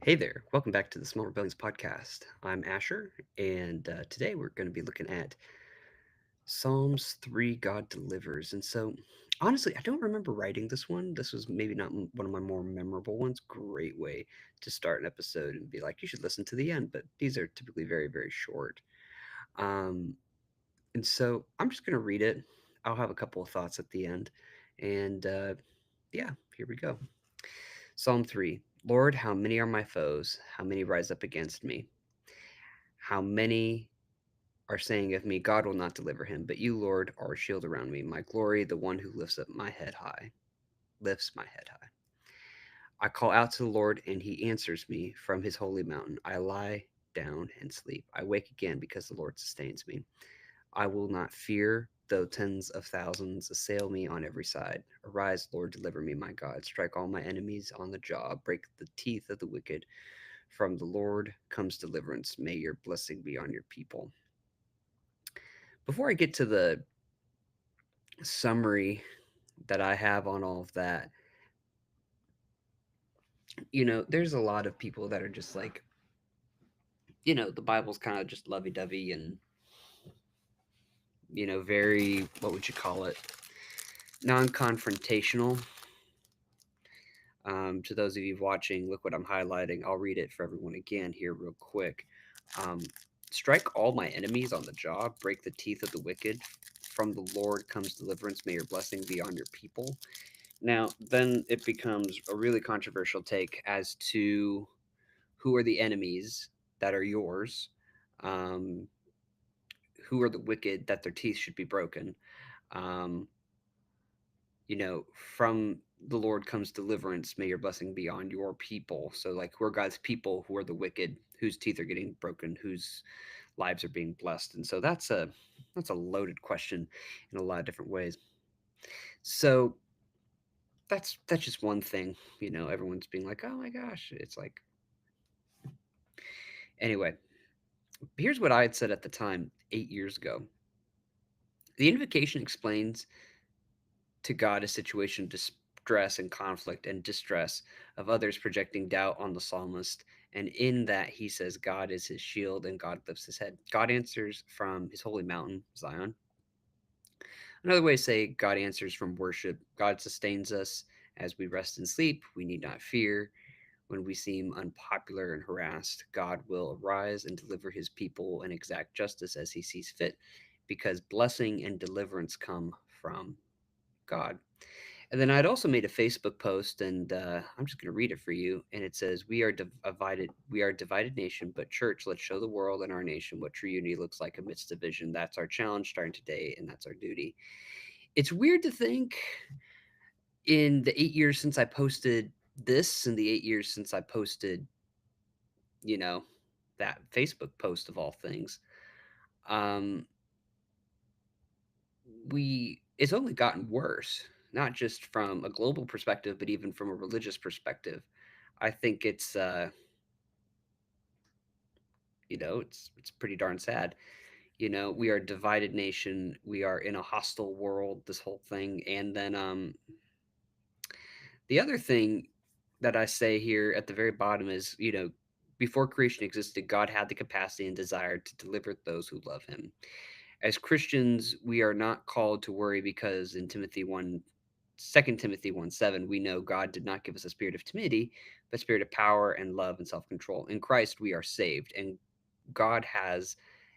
Hey there, welcome back to the Small Rebellions podcast. I'm Asher, and today we're going to be looking at Psalms 3 God Delivers. And so, honestly, I don't remember writing this one. This was maybe not one of my more memorable ones. Great way to start an episode and be like, you should listen to the end, but these are typically very, very short. Um, and so, I'm just going to read it. I'll have a couple of thoughts at the end. And yeah, here we go. Psalm 3. Lord, how many are my foes? How many rise up against me? How many are saying of me, God will not deliver him, but you, Lord, are a shield around me, my glory, the one who lifts up my head high, lifts my head high. I call out to the Lord, and he answers me from his holy mountain. I lie down and sleep. I wake again because the Lord sustains me. I will not fear, though tens of thousands assail me on every side. Arise, Lord, deliver me, my God. Strike all my enemies on the jaw. Break the teeth of the wicked. From the Lord comes deliverance. May your blessing be on your people. Before I get to the summary that I have on all of that, there's a lot of people that are just like, the Bible's kind of just lovey dovey and, very, what would you call it, non confrontational. To those of you watching, look what I'm highlighting. I'll read it for everyone again here, real quick. Um, Strike all my enemies on the jaw, break the teeth of the wicked. From the Lord comes deliverance. May your blessing be on your people. Now, then it becomes a really controversial take as to who are the enemies that are yours, um, who are the wicked that their teeth should be broken. Um, from the Lord comes deliverance. May your blessing be on your people. So, like, who are God's people? Who are the wicked? Whose teeth are getting broken? Whose lives are being blessed? And so that's a loaded question in a lot of different ways. So that's just one thing. Everyone's being like, "Oh my gosh!" It's like, anyway. Here's what I had said at the time, 8 years ago. The invocation explains to God a situation of distress and conflict and distress of others projecting doubt on the psalmist. And in that, he says God is his shield and God lifts his head. God answers from his holy mountain, Zion. Another way to say God answers from worship. God sustains us as we rest and sleep. We need not fear. When we seem unpopular and harassed, God will arise and deliver his people and exact justice as he sees fit, because blessing and deliverance come from God. And then I'd also made a Facebook post, and I'm just going to read it for you. And it says, We are a divided nation, but church, let's show the world and our nation what true unity looks like amidst division. That's our challenge starting today, and that's our duty." It's weird to think in the 8 years since I posted this, and the 8 years since I posted, you know, that Facebook post of all things, um, it's only gotten worse, not just from a global perspective, but even from a religious perspective. I think it's pretty darn sad. We are a divided nation. We are in a hostile world. This whole thing, and then the other thing that I say here at the very bottom is, before creation existed, God had the capacity and desire to deliver those who love Him. As Christians, we are not called to worry because in Second Timothy 1:7, we know God did not give us a spirit of timidity, but a spirit of power and love and self-control. In Christ, we are saved, and God has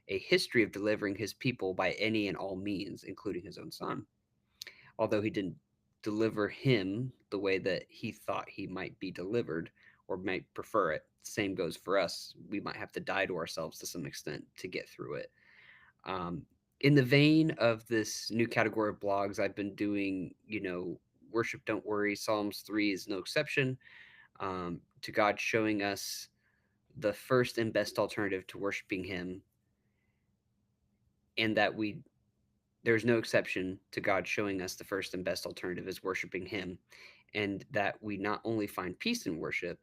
a history of delivering his people by any and all means, including his own son. Although he didn't deliver him the way that he thought he might be delivered or might prefer it. Same goes for us. We might have to die to ourselves to some extent to get through it. Um, in the vein of this new category of blogs, I've been doing, Worship Don't Worry. Psalms 3 is no exception, to God showing us the first and best alternative to worshiping Him, and that there's no exception to God showing us the first and best alternative is worshiping Him, and that we not only find peace in worship,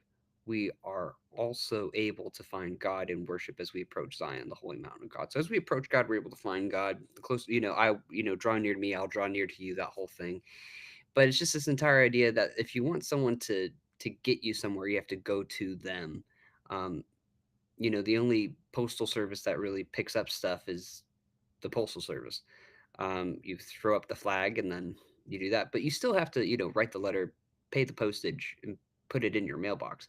we are also able to find God in worship as we approach Zion, the holy mountain of God. So as we approach God, we're able to find God. The closer, draw near to me, I'll draw near to you. That whole thing. But it's just this entire idea that if you want someone to to get you somewhere, you have to go to them. Um, the only postal service that really picks up stuff is the postal service. You throw up the flag and then you do that, but you still have to, write the letter, pay the postage, and put it in your mailbox.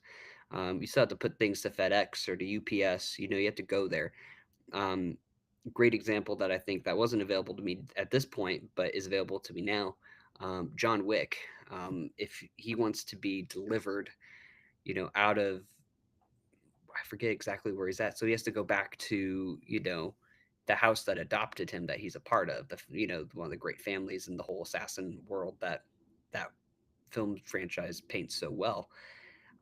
You still have to put things to FedEx or to UPS. You have to go there. Um, Great example that I think that wasn't available to me at this point, but is available to me now. John Wick. If he wants to be delivered, out of, I forget exactly where he's at, so he has to go back to the house that adopted him, that he's a part of, one of the great families in the whole assassin world that film franchise paints so well.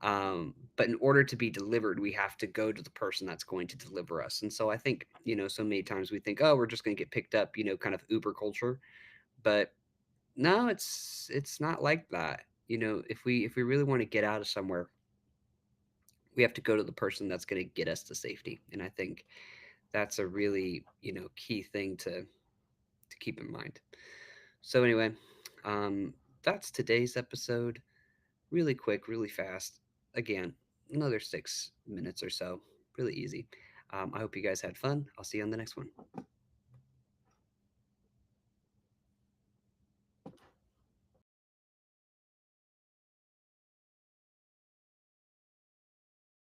But in order to be delivered, we have to go to the person that's going to deliver us. And so I think, so many times we think, oh, we're just going to get picked up, kind of Uber culture. But no, it's not like that. If we really want to get out of somewhere, we have to go to the person that's going to get us to safety. And I think that's a really, key thing to keep in mind. So anyway, um, that's today's episode. Really quick, really fast. Again, another 6 minutes or so. Really easy. I hope you guys had fun. I'll see you on the next one.